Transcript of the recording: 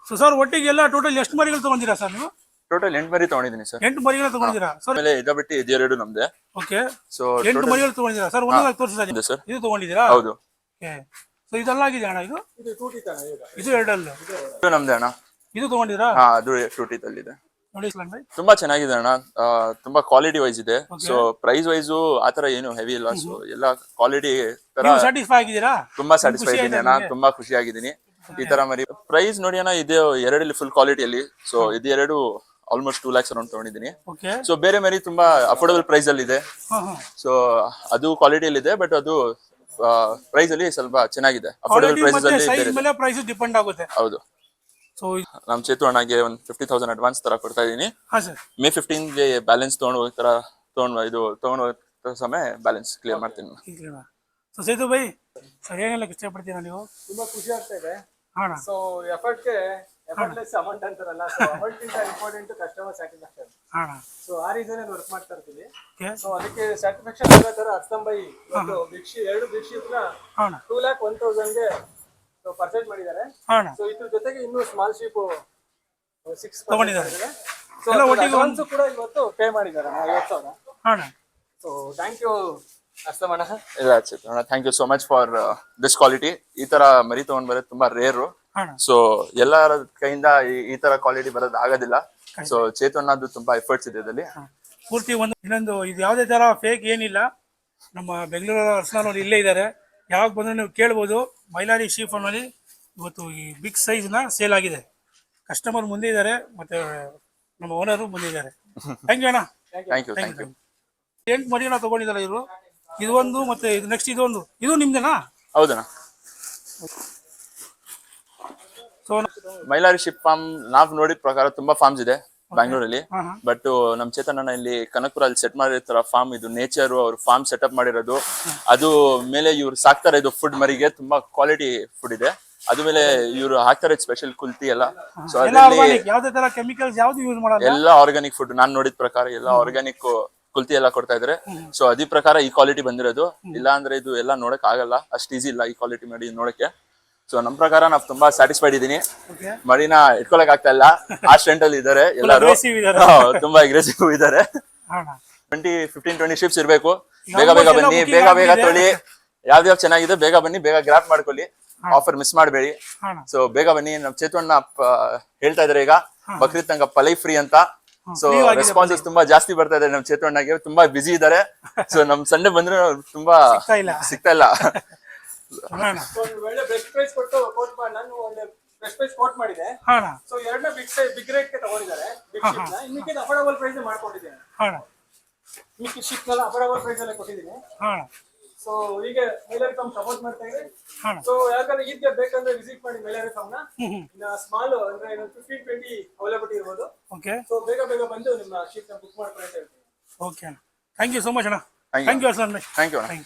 So sir ಒಟ್ಟಿಗೆಲ್ಲ total ಎಷ್ಟು ಮರಿಗಳು ತಗೊಂಡಿರಾ sir ನೀವು? ಟೋಟಲ್ 8 ಮರಿ ತಗೊಂಡಿದ್ದೀನಿ ಸರ್. 8 ಮರಿಗಳು ತಗೊಂಡಿರಾ ಸರ್? ಆಮೇಲೆ ಇದ ಬಿಟ್ಟು ಇದೆರಡು ನಮ್ದೆ. ಓಕೆ. ಸೊ 8 ಮರಿಗಳು ತಗೊಂಡಿರಾ ಸರ್? ಒಂದೊಂದಾಗಿ ತೋರಿಸಿ ಸರ್. ಇದು ತಗೊಂಡಿದ್ದೀರಾ? ಹೌದು. ಓಕೆ. ಸೊ ಇದೆಲ್ಲ ಆಗಿದೆ ಅಣ್ಣ ಇದು? ಇದು ಟೂಟಿ ತಾನ ಇದು ಎರಡಲ್ಲ. ಇದು ನಮ್ದೆ ಅಣ್ಣ. ಇದು ತಗೊಂಡಿರಾ? ಹಾ ಅದು ಟೂಟಿ ತಲ್ಲಿದೆ. ನೋಡಿ ಸ್ಲಾನ್ ಬೈ. ತುಂಬಾ ಚೆನ್ನಾಗಿದೆ ಅಣ್ಣ. ತುಂಬಾ ಕ್ವಾಲಿಟಿ ವೈಸ್ ಇದೆ. ಸೊ ಪ್ರೈಸ್ ವೈಸ್ ಆತರ ಏನು ಹೆವಿ ಇಲ್ಲ. ಸೊ ಎಲ್ಲ ಕ್ವಾಲಿಟಿ ತರ ನೀವು ಸ್ಯಾಟಿಸ್ಫೈ ಆಗಿದ್ದೀರಾ? ತುಂಬಾ ಸ್ಯಾಟಿಸ್ಫೈ ಇದ್ದೀನಿ ಅಣ್ಣ. ತುಂಬಾ ಖುಷಿ ಆಗಿದ್ದೀನಿ ಈ ತರ ಮರಿ. ಪ್ರೈಸ್ ನೋಡಿ ಅಣ್ಣ, ಇದು ಎರಡಲ್ಲಿ ಫುಲ್ ಕ್ವಾಲಿಟಿಯಲ್ಲಿ. ಸೊ ಇದು ಎರಡು ಆಲ್ಮೋಸ್ಟ್ 2 lakhs ಅರೌಂಡ್ ತಗೊಂಡಿದ್ದೀನಿ. ಸೊ ಬೇರೆ ಮರಿ ತುಂಬಾ ಅಫೋರ್ಡಬಲ್ ಪ್ರೈಸ್ ಅಲ್ಲಿ ಇದೆ. ಸೊ ಅದು ಕ್ವಾಲಿಟಿಯಲ್ಲಿ ಇದೆ, ಬಟ್ ಅದು ಪ್ರೈಸ್ ಅಲ್ಲಿ ಸ್ವಲ್ಪ ಚೆನ್ನಾಗಿದೆ. ಅಫೋರ್ಡಬಲ್ ಪ್ರೈಸ್ ಅಲ್ಲಿ ಪ್ರೈಸ್ ಡಿಪೆಂಡ್ ಆಗುತ್ತೆ. ಹೌದು. ಸೊ ನಮ್ ಚೇತು ಅಣ್ಣಗೆ ಒಂದು 50,000 ಅಡ್ವಾನ್ಸ್ ತರ ಕೊಡ್ತಾ ಇದೀನಿ. ಮೇ 15 ಗೆ ಬ್ಯಾಲೆನ್ಸ್ ತಗೊಂಡು ಸಮಯ ಬ್ಯಾಲೆನ್ಸ್ ಕ್ಲಿಯರ್ ಮಾಡ್ತೀನಿ. ಸೊ ಸೇತು ಬೈ ಸರ್ ಏನೆಲ್ಲ ಇಷ್ಟಪಡ್ತೀರಾ ನೀವು? ತುಂಬಾ ಖುಷಿ ಆಗ್ತಾ ಇದೆ. ಸೊ ಎಫರ್ಟ್ಲೆಸ್ ಅಮೌಂಟ್ ಅಂತಾರಲ್ಲ, ಸೊ ಅಮೌಂಟ್ ಇಂತ ಇಂಪಾರ್ಟೆಂಟ್ ಕಸ್ಟಮರ್ ಸ್ಯಾಟಿಸ್ಫ್ಯಾಕ್ಷನ್. ಸೊ ಆ ರೀಸನ್ ವರ್ಕ್ ಮಾಡ್ತಾ ಇರ್ತೀವಿ. ಸೊ ಅದಕ್ಕೆ ಸ್ಯಾಟಿಸ್ಫ್ಯಾಕ್ಷನ್ ಆಗೋ ತರ ಅರ್ಥಂ ಬೈ ಎರಡು ಬೆಡ್ಶೀಟ್ ನ 2,01,000 ಗೆ ಪರ್ಚೇಸ್ ಮಾಡಿದ್ದಾರೆ. ಸೊ ಇದ್ರ ಜೊತೆಗೆ ಇನ್ನೂ ಸ್ಮಾಲ್ ಶೀಪ್ 6 ತಗೊಂಡಿದ್ದಾರೆ. ಸೊ ಅಡ್ವಾನ್ಸ್ ಕೂಡ ಇವತ್ತು ಪೇ ಮಾಡಿದ್ದಾರೆ 50,000. ಸೊ ಥ್ಯಾಂಕ್ ಯು ಅಸ್ತಮಣ್ಣ. ಇಲ್ಲ ಚೇತಣ್ಣ, thank you so much for this quality. ಈ ತರ ಮರಿ ತಗೊಂಡ್ ಬರೋದು ತುಂಬಾ ರೇರು. ಸೊ ಎಲ್ಲರ ಕೈಯಿಂದ ಈ ತರ ಕ್ವಾಲಿಟಿ ಬರೋದು ಆಗೋದಿಲ್ಲ. ಸೊ ಚೇತಣ್ಣದು ತುಂಬಾ ಎಫರ್ಟ್ಸ್ ಇದೆ ಇದರಲ್ಲಿ. ಪೂರ್ತಿ ಇನ್ನೊಂದು ಇದು ಯಾವುದೇ ತರ ಫೇಕ್ ಏನಿಲ್ಲ. ನಮ್ಮ ಬೆಂಗಳೂರು ಅರ್ಸನಲ್ ಇಲ್ಲೇ ಇದ್ದಾರೆ. ಯಾವಾಗ ಬಂದ್ರೆ ನೀವು ಕೇಳ್ಬೋದು. ಮೈಲಾರಿ ಶೀಪ್ ಅಲ್ಲಿ ಇವತ್ತು ಈ ಬಿಗ್ ಸೈಜ್ ನ ಸೇಲ್ ಆಗಿದೆ. ಕಸ್ಟಮರ್ ಮುಂದೆ ಇದ್ದಾರೆ, ಮತ್ತೆ ನಮ್ಮ ಓನರು ಮುಂದೆ ಇದ್ದಾರೆ. ಥ್ಯಾಂಕ್ ಯು ಅಣ್ಣ. Thank you. 8 ಮರಿನ ತಗೊಂಡಿದ್ದಾರೆ ಇವರು. ಇದು ಒಂದು, ಮತ್ತೆ ಇದು ನೆಕ್ಸ್ಟ್ ಇದೊಂದು. ಇದು ನಿಮ್ದೇನಾ? ಹೌದಣ್ಣ. ಸೊ ಮೈಲಾರಿ ಶಿಪ್ ಫಾರ್ಮ್ ನಾವ್ ನೋಡಿದ ಪ್ರಕಾರ ತುಂಬಾ ಫಾರ್ಮ್ಸ್ ಇದೆ ಬ್ಯಾಂಗ್ಳೂರಲ್ಲಿ. ಬಟ್ ನಮ್ ಚೇತನಣ್ಣ ಇಲ್ಲಿ ಕನಕಪುರಲ್ಲಿ ಸೆಟ್ ಮಾಡಿರ್ತಾರ ಫಾರ್ಮ್. ಇದು ನೇಚರ್ ಅವ್ರು ಫಾರ್ಮ್ ಸೆಟಪ್ ಮಾಡಿರೋದು. ಅದು ಮೇಲೆ ಇವ್ರು ಸಾಕ್ತಾರೆ ಇದು ಫುಡ್ ಮರಿಗೆ. ತುಂಬಾ ಕ್ವಾಲಿಟಿ ಫುಡ್ ಇದೆ. ಅದು ಮೇಲೆ ಇವ್ರು ಹಾಕ್ತಾರೆ ಸ್ಪೆಷಲ್ ಕುಲ್ತಿ ಎಲ್ಲ. ಸೊ ಅದರಲ್ಲಿ ಯಾವುದೇ ತರ ಕೆಮಿಕಲ್ಸ್ ಯಾವ್ದು ಯೂಸ್ ಮಾಡಲ್ಲ. ಎಲ್ಲ ಆರ್ಗಾನಿಕ್ ಫುಡ್. ನಾನ್ ನೋಡಿದ ಪ್ರಕಾರ ಎಲ್ಲ ಆರ್ಗಾನಿಕ್ ಕುಲ್ತಿ ಎಲ್ಲ ಕೊಡ್ತಾ ಇದಾರೆ. ಸೊ ಅದೇ ಪ್ರಕಾರ ಈ ಕ್ವಾಲಿಟಿ ಬಂದಿರೋದು. ಇಲ್ಲ ಅಂದ್ರೆ ಇದು ಎಲ್ಲ ನೋಡಕ್ ಆಗಲ್ಲ, ಅಷ್ಟು ಈಸಿ ಇಲ್ಲ ಈ ಕ್ವಾಲಿಟಿ ಮಾಡಿ ನೋಡಕ್ಕೆ. ಸೊ ನಮ್ ಪ್ರಕಾರ ನಾವ್ ತುಂಬಾ ಸ್ಯಾಟಿಸ್ಫೈಡ್ ಇದೀನಿ. ಮರಿನ ಇಟ್ಕೊಳಕ್ ಆಗ್ತಾ ಇಲ್ಲ, ಆ ಸ್ಟ್ರೆಂಟ್ ಅಲ್ಲಿ ಇದಾರೆ ಎಲ್ಲರೂ. ತುಂಬಾ ಅಗ್ರೆಸಿವ್ ಇದಾರೆ. 15-20 ಶಿಪ್ಸ್ ಇರ್ಬೇಕು. ಬೇಗ ಬೇಗ ಬನ್ನಿ, ಬೇಗ ಬೇಗ ತೊಳಿ. ಯಾವ್ದಾವ್ ಚೆನ್ನಾಗಿದೆ ಬೇಗ ಬನ್ನಿ, ಬೇಗ ಗ್ರಾಪ್ ಮಾಡ್ಕೊಳ್ಳಿ. ಆಫರ್ ಮಿಸ್ ಮಾಡಬೇಡಿ. ಸೊ ಬೇಗ ಬನ್ನಿ. ನಮ್ ಚೇತಣ್ಣ ಹೇಳ್ತಾ ಇದಾರೆ ಈಗ ಬಕ್ರೀದ್ ತನಕ ಪಲೈ ಫ್ರೀ ಅಂತ. ಸೊ ರೆಸ್ಪಾನ್ಸಸ್ ತುಂಬಾ ಜಾಸ್ತಿ ಬರ್ತಾ ಇದೆ ನಮ್ ಚೇತಣ್ಣಗೆ. ತುಂಬಾ ಬಿಸಿ ಇದಾರೆ. ಸೊ ನಮ್ ಸಂಡೆ ಬಂದ್ರೆ ತುಂಬಾ ಸಿಗ್ತಾ ಇಲ್ಲ. ಒಳ್ಳೆ ಬೆಸ್ಟ್ ಪ್ರೈಸ್ ಕೊಟ್ಟು ಕೋಟ್ ಮಾಡಿ ನಾನು ಒಳ್ಳೆ ಬೆಸ್ಟ್ ಪ್ರೈಸ್ ಕೋಟ್ ಮಾಡಿದೆ. ಸೊ ಎರಡನೇ ಬಿಗ್ ರೇಟ್ ಗೆ ತಗೊಂಡಿದ್ದಾರೆ. ಬಿಗ್ ಶಿಪ್ ನ ಇನ್ನಿಕ್ಕಿದ ಅಫೋರ್ಡಬಲ್ ಪ್ರೈಸ್ ಮಾಡ್ಕೊಂಡಿದ್ದೇನೆ. ಮಿಕ್ಕಿ ಶಿಪ್ ನ ಅಫೋರ್ಡಬಲ್ ಪ್ರೈಸ್ ಅಲ್ಲೇ ಕೊಟ್ಟಿದ್ದೀನಿ. ಸೊ ಹೀಗೆ ಮೈಲಾರಿ ಫಾರ್ಮ್ ಸಪೋರ್ಟ್ ಮಾಡ್ತಾ ಇದೆ. ಸೊ ಯಾಕಂದ್ರೆ ಈಗ್ಗೆ ಬೇಕಂದ್ರೆ ವಿಸಿಟ್ ಮಾಡಿ ಮೈಲಾರಿ ಫಾರ್ಮ್ ನ. ಇನ್ನ ಸ್ಮಾಲ್ ಅಂದ್ರೆ 15-20 ಅವೈಲಬಿಲಿಟಿ ಇರ್ಬೋದು. ಸೊ ಬೇಗ ಬೇಗ ಬಂದು ನಿಮ್ಮ ಶಿಪ್ ನ ಬುಕ್ ಮಾಡ್ಕೊಂಡು ಹೇಳ್ತೀನಿ. Okay, thank you so much ಅಣ್ಣ. Thank you. ಥ್ಯಾಂಕ್ ಯು ಅಣ್ಣ.